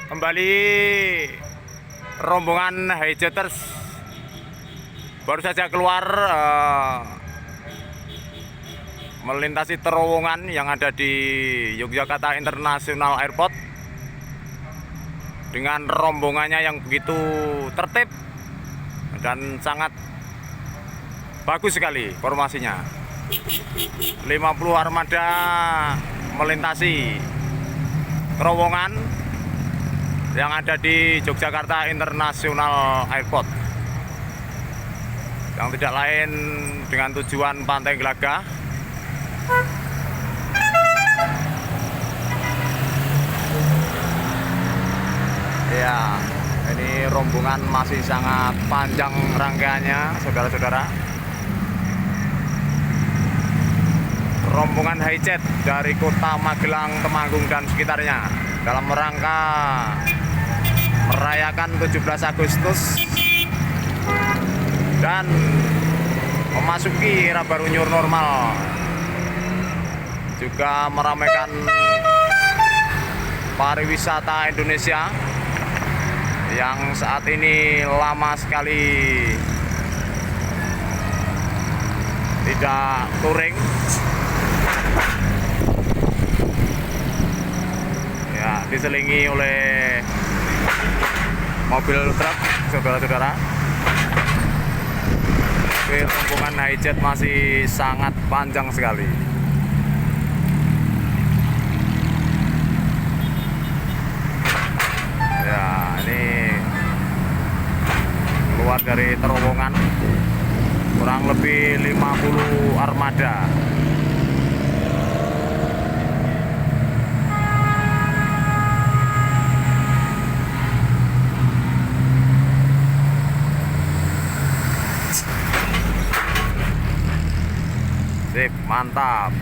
Kembali rombongan Hijackers baru saja keluar melintasi terowongan yang ada di Yogyakarta International Airport dengan rombongannya yang begitu tertib dan sangat bagus sekali formasinya. 50 armada melintasi terowongan yang ada di Yogyakarta International Airport, yang tidak lain dengan tujuan Pantai Glagah. Ya, ini rombongan masih sangat panjang rangkaiannya, saudara-saudara. Rombongan Hijet dari kota Magelang, Temanggung dan sekitarnya dalam rangka merayakan 17 Agustus dan memasuki era baru new normal, juga meramaikan pariwisata Indonesia yang saat ini lama sekali tidak touring. Ya, diselingi oleh mobil truk, saudara-saudara. Tapi rombongan Hijet masih sangat panjang sekali. Ya, ini keluar dari terowongan kurang lebih 50 armada. Sip, mantap.